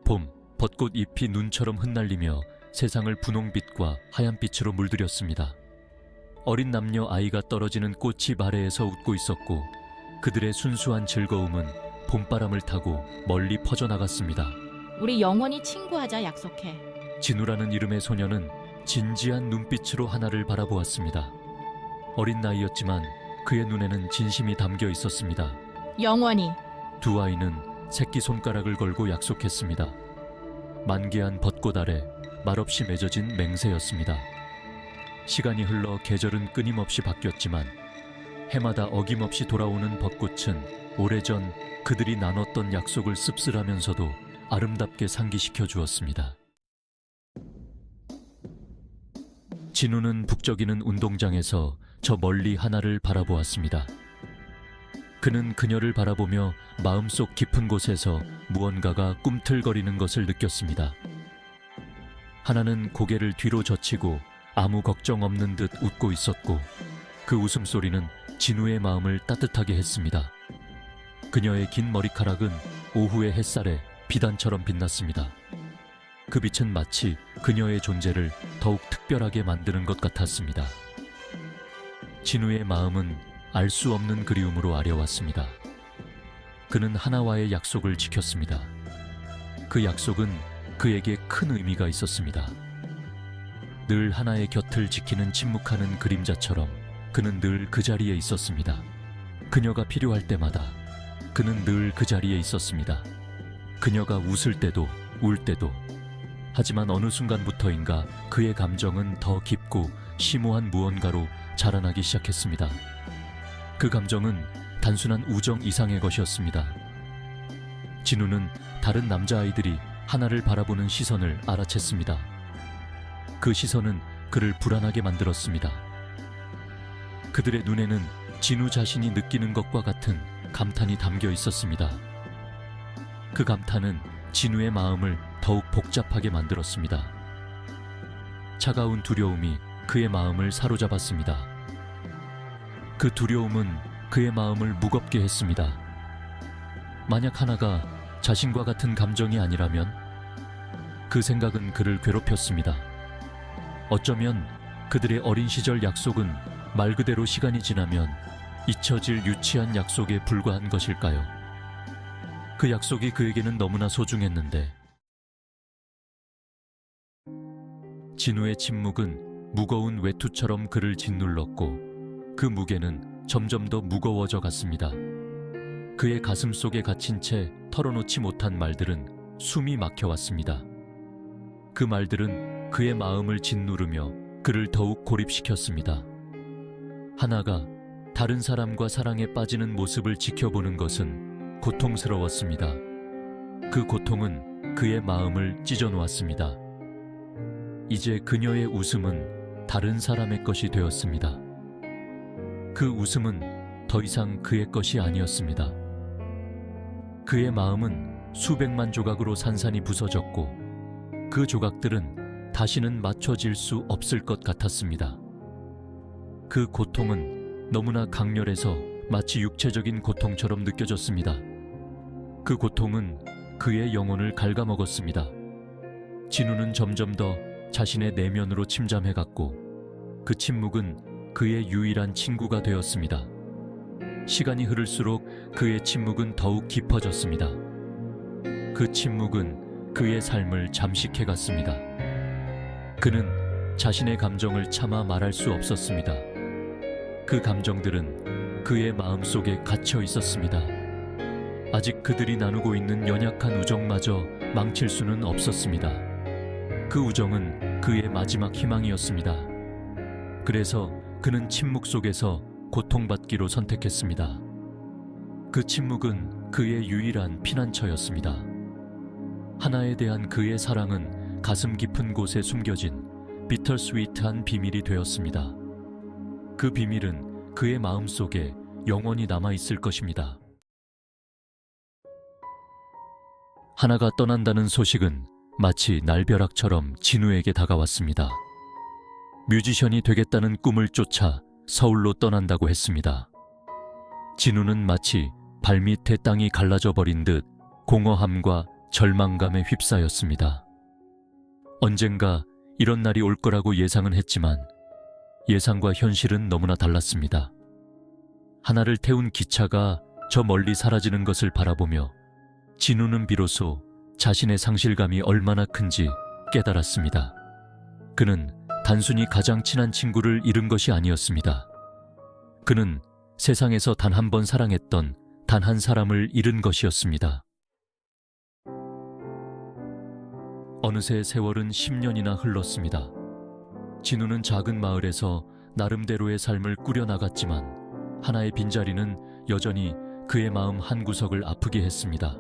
봄, 벚꽃 잎이 눈처럼 흩날리며 세상을 분홍빛과 하얀빛으로 물들였습니다. 어린 남녀 아이가 떨어지는 꽃이 아래에서 웃고 있었고 그들의 순수한 즐거움은 봄바람을 타고 멀리 퍼져나갔습니다. 우리 영원히 친구하자 약속해. 진우라는 이름의 소녀는 진지한 눈빛으로 하나를 바라보았습니다. 어린 나이였지만 그의 눈에는 진심이 담겨 있었습니다. 영원히. 두 아이는 새끼손가락을 걸고 약속했습니다. 만개한 벚꽃 아래 말없이 맺어진 맹세였습니다. 시간이 흘러 계절은 끊임없이 바뀌었지만 해마다 어김없이 돌아오는 벚꽃은 오래전 그들이 나눴던 약속을 씁쓸하면서도 아름답게 상기시켜 주었습니다. 진우는 북적이는 운동장에서 저 멀리 하나를 바라보았습니다. 그는 그녀를 바라보며 마음속 깊은 곳에서 무언가가 꿈틀거리는 것을 느꼈습니다. 하나는 고개를 뒤로 젖히고 아무 걱정 없는 듯 웃고 있었고 그 웃음소리는 진우의 마음을 따뜻하게 했습니다. 그녀의 긴 머리카락은 오후의 햇살에 비단처럼 빛났습니다. 그 빛은 마치 그녀의 존재를 더욱 특별하게 만드는 것 같았습니다. 진우의 마음은 알 수 없는 그리움으로 아려왔습니다. 그는 하나와의 약속을 지켰습니다. 그 약속은 그에게 큰 의미가 있었습니다. 늘 하나의 곁을 지키는 침묵하는 그림자처럼 그는 늘 그 자리에 있었습니다. 그녀가 필요할 때마다 그는 늘 그 자리에 있었습니다. 그녀가 웃을 때도 울 때도. 하지만 어느 순간부터인가 그의 감정은 더 깊고 심오한 무언가로 자라나기 시작했습니다. 그 감정은 단순한 우정 이상의 것이었습니다. 진우는 다른 남자아이들이 하나를 바라보는 시선을 알아챘습니다. 그 시선은 그를 불안하게 만들었습니다. 그들의 눈에는 진우 자신이 느끼는 것과 같은 감탄이 담겨 있었습니다. 그 감탄은 진우의 마음을 더욱 복잡하게 만들었습니다. 차가운 두려움이 그의 마음을 사로잡았습니다. 그 두려움은 그의 마음을 무겁게 했습니다. 만약 하나가 자신과 같은 감정이 아니라면 그 생각은 그를 괴롭혔습니다. 어쩌면 그들의 어린 시절 약속은 말 그대로 시간이 지나면 잊혀질 유치한 약속에 불과한 것일까요? 그 약속이 그에게는 너무나 소중했는데. 진우의 침묵은 무거운 외투처럼 그를 짓눌렀고 그 무게는 점점 더 무거워져 갔습니다. 그의 가슴 속에 갇힌 채 털어놓지 못한 말들은 숨이 막혀왔습니다. 그 말들은 그의 마음을 짓누르며 그를 더욱 고립시켰습니다. 하나가 다른 사람과 사랑에 빠지는 모습을 지켜보는 것은 고통스러웠습니다. 그 고통은 그의 마음을 찢어놓았습니다. 이제 그녀의 웃음은 다른 사람의 것이 되었습니다. 그 웃음은 더 이상 그의 것이 아니었습니다. 그의 마음은 수백만 조각으로 산산이 부서졌고 그 조각들은 다시는 맞춰질 수 없을 것 같았습니다. 그 고통은 너무나 강렬해서 마치 육체적인 고통처럼 느껴졌습니다. 그 고통은 그의 영혼을 갉아먹었습니다. 진우는 점점 더 자신의 내면으로 침잠해갔고 그 침묵은 그의 유일한 친구가 되었습니다. 시간이 흐를수록 그의 침묵은 더욱 깊어졌습니다. 그 침묵은 그의 삶을 잠식해갔습니다. 그는 자신의 감정을 차마 말할 수 없었습니다. 그 감정들은 그의 마음속에 갇혀 있었습니다. 아직 그들이 나누고 있는 연약한 우정마저 망칠 수는 없었습니다. 그 우정은 그의 마지막 희망이었습니다. 그래서 그는 침묵 속에서 고통받기로 선택했습니다. 그 침묵은 그의 유일한 피난처였습니다. 하나에 대한 그의 사랑은 가슴 깊은 곳에 숨겨진 비터스위트한 비밀이 되었습니다. 그 비밀은 그의 마음속에 영원히 남아있을 것입니다. 하나가 떠난다는 소식은 마치 날벼락처럼 진우에게 다가왔습니다. 뮤지션이 되겠다는 꿈을 쫓아 서울로 떠난다고 했습니다. 진우는 마치 발밑에 땅이 갈라져 버린 듯 공허함과 절망감에 휩싸였습니다. 언젠가 이런 날이 올 거라고 예상은 했지만 예상과 현실은 너무나 달랐습니다. 하나를 태운 기차가 저 멀리 사라지는 것을 바라보며 진우는 비로소 자신의 상실감이 얼마나 큰지 깨달았습니다. 그는 단순히 가장 친한 친구를 잃은 것이 아니었습니다. 그는 세상에서 단 한 번 사랑했던 단 한 사람을 잃은 것이었습니다. 어느새 세월은 10년이나 흘렀습니다. 진우는 작은 마을에서 나름대로의 삶을 꾸려나갔지만 하나의 빈자리는 여전히 그의 마음 한구석을 아프게 했습니다.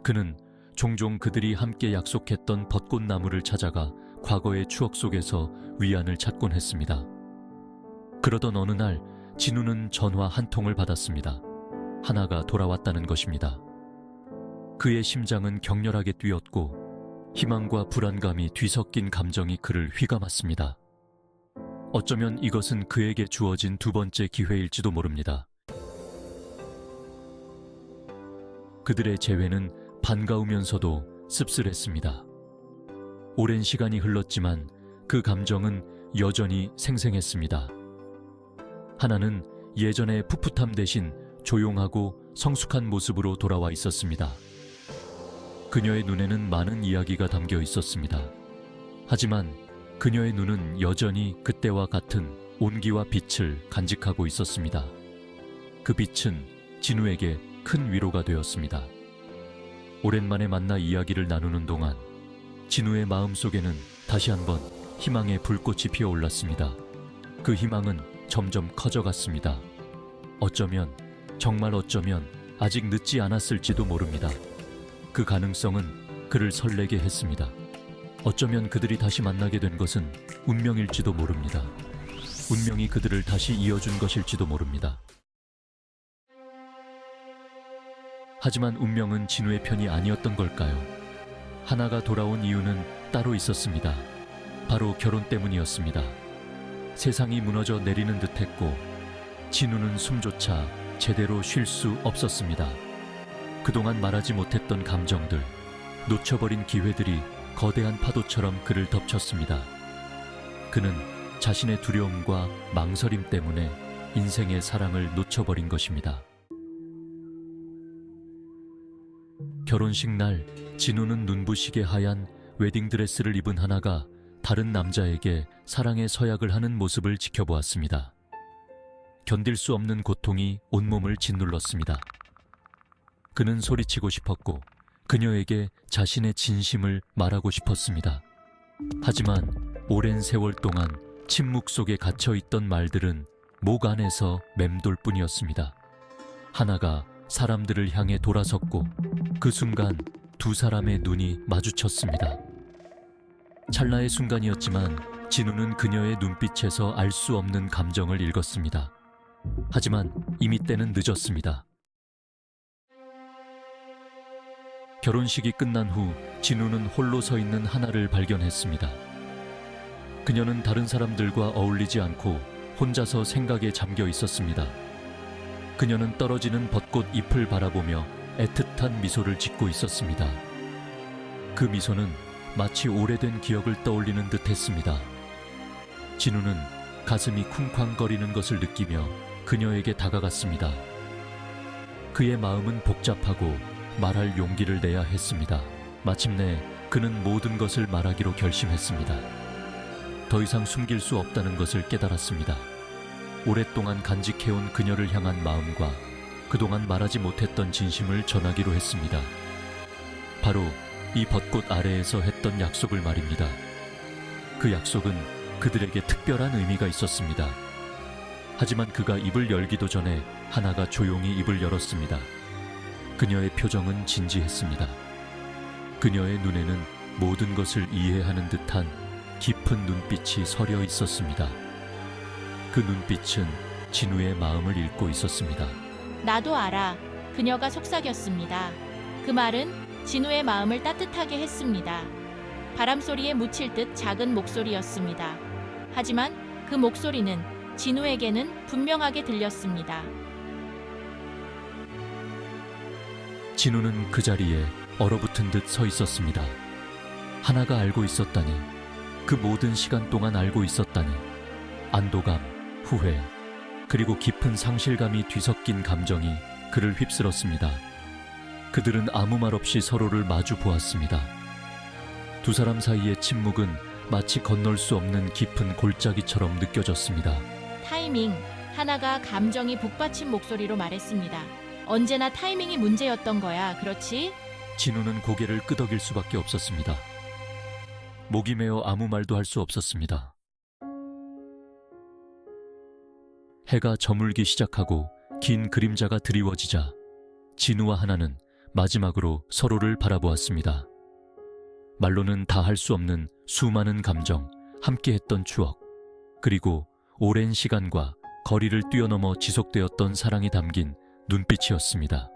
그는 종종 그들이 함께 약속했던 벚꽃나무를 찾아가 과거의 추억 속에서 위안을 찾곤 했습니다. 그러던 어느 날 진우는 전화 한 통을 받았습니다. 하나가 돌아왔다는 것입니다. 그의 심장은 격렬하게 뛰었고 희망과 불안감이 뒤섞인 감정이 그를 휘감았습니다. 어쩌면 이것은 그에게 주어진 두 번째 기회일지도 모릅니다. 그들의 재회는 반가우면서도 씁쓸했습니다. 오랜 시간이 흘렀지만 그 감정은 여전히 생생했습니다. 하나는 예전의 풋풋함 대신 조용하고 성숙한 모습으로 돌아와 있었습니다. 그녀의 눈에는 많은 이야기가 담겨 있었습니다. 하지만 그녀의 눈은 여전히 그때와 같은 온기와 빛을 간직하고 있었습니다. 그 빛은 진우에게 큰 위로가 되었습니다. 오랜만에 만나 이야기를 나누는 동안 진우의 마음속에는 다시 한번 희망의 불꽃이 피어올랐습니다. 그 희망은 점점 커져갔습니다. 어쩌면, 정말 어쩌면 아직 늦지 않았을지도 모릅니다. 그 가능성은 그를 설레게 했습니다. 어쩌면 그들이 다시 만나게 된 것은 운명일지도 모릅니다. 운명이 그들을 다시 이어준 것일지도 모릅니다. 하지만 운명은 진우의 편이 아니었던 걸까요? 하나가 돌아온 이유는 따로 있었습니다. 바로 결혼 때문이었습니다. 세상이 무너져 내리는 듯했고 진우는 숨조차 제대로 쉴 수 없었습니다. 그동안 말하지 못했던 감정들, 놓쳐버린 기회들이 거대한 파도처럼 그를 덮쳤습니다. 그는 자신의 두려움과 망설임 때문에 인생의 사랑을 놓쳐버린 것입니다. 결혼식 날 진우는 눈부시게 하얀 웨딩드레스를 입은 하나가 다른 남자에게 사랑의 서약을 하는 모습을 지켜보았습니다. 견딜 수 없는 고통이 온몸을 짓눌렀습니다. 그는 소리치고 싶었고 그녀에게 자신의 진심을 말하고 싶었습니다. 하지만 오랜 세월 동안 침묵 속에 갇혀있던 말들은 목 안에서 맴돌 뿐이었습니다. 하나가 사람들을 향해 돌아섰고 그 순간 두 사람의 눈이 마주쳤습니다. 찰나의 순간이었지만 진우는 그녀의 눈빛에서 알 수 없는 감정을 읽었습니다. 하지만 이미 때는 늦었습니다. 결혼식이 끝난 후 진우는 홀로 서 있는 하나를 발견했습니다. 그녀는 다른 사람들과 어울리지 않고 혼자서 생각에 잠겨 있었습니다. 그녀는 떨어지는 벚꽃 잎을 바라보며 애틋한 미소를 짓고 있었습니다. 그 미소는 마치 오래된 기억을 떠올리는 듯 했습니다. 진우는 가슴이 쿵쾅거리는 것을 느끼며 그녀에게 다가갔습니다. 그의 마음은 복잡하고 말할 용기를 내야 했습니다. 마침내 그는 모든 것을 말하기로 결심했습니다. 더 이상 숨길 수 없다는 것을 깨달았습니다. 오랫동안 간직해온 그녀를 향한 마음과 그동안 말하지 못했던 진심을 전하기로 했습니다. 바로 이 벚꽃 아래에서 했던 약속을 말입니다. 그 약속은 그들에게 특별한 의미가 있었습니다. 하지만 그가 입을 열기도 전에 하나가 조용히 입을 열었습니다. 그녀의 표정은 진지했습니다. 그녀의 눈에는 모든 것을 이해하는 듯한 깊은 눈빛이 서려 있었습니다. 그 눈빛은 진우의 마음을 읽고 있었습니다. 나도 알아. 그녀가 속삭였습니다. 그 말은 진우의 마음을 따뜻하게 했습니다. 바람소리에 묻힐 듯 작은 목소리였습니다. 하지만 그 목소리는 진우에게는 분명하게 들렸습니다. 진우는 그 자리에 얼어붙은 듯 서 있었습니다. 하나가 알고 있었다니, 그 모든 시간 동안 알고 있었다니. 안도감, 후회, 그리고 깊은 상실감이 뒤섞인 감정이 그를 휩쓸었습니다. 그들은 아무 말 없이 서로를 마주 보았습니다. 두 사람 사이의 침묵은 마치 건널 수 없는 깊은 골짜기처럼 느껴졌습니다. 타이밍. 하나가 감정이 북받친 목소리로 말했습니다. 언제나 타이밍이 문제였던 거야. 그렇지? 진우는 고개를 끄덕일 수밖에 없었습니다. 목이 메어 아무 말도 할 수 없었습니다. 해가 저물기 시작하고 긴 그림자가 드리워지자 진우와 하나는 마지막으로 서로를 바라보았습니다. 말로는 다 할 수 없는 수많은 감정, 함께했던 추억, 그리고 오랜 시간과 거리를 뛰어넘어 지속되었던 사랑이 담긴 눈빛이었습니다.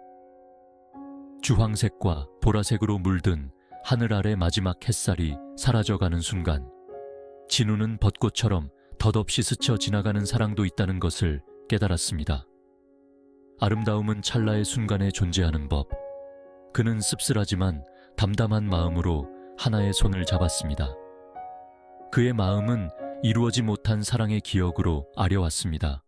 주황색과 보라색으로 물든 하늘 아래 마지막 햇살이 사라져가는 순간, 진우는 벚꽃처럼 덧없이 스쳐 지나가는 사랑도 있다는 것을 깨달았습니다. 아름다움은 찰나의 순간에 존재하는 법. 그는 씁쓸하지만 담담한 마음으로 하나의 손을 잡았습니다. 그의 마음은 이루어지 못한 사랑의 기억으로 아려왔습니다.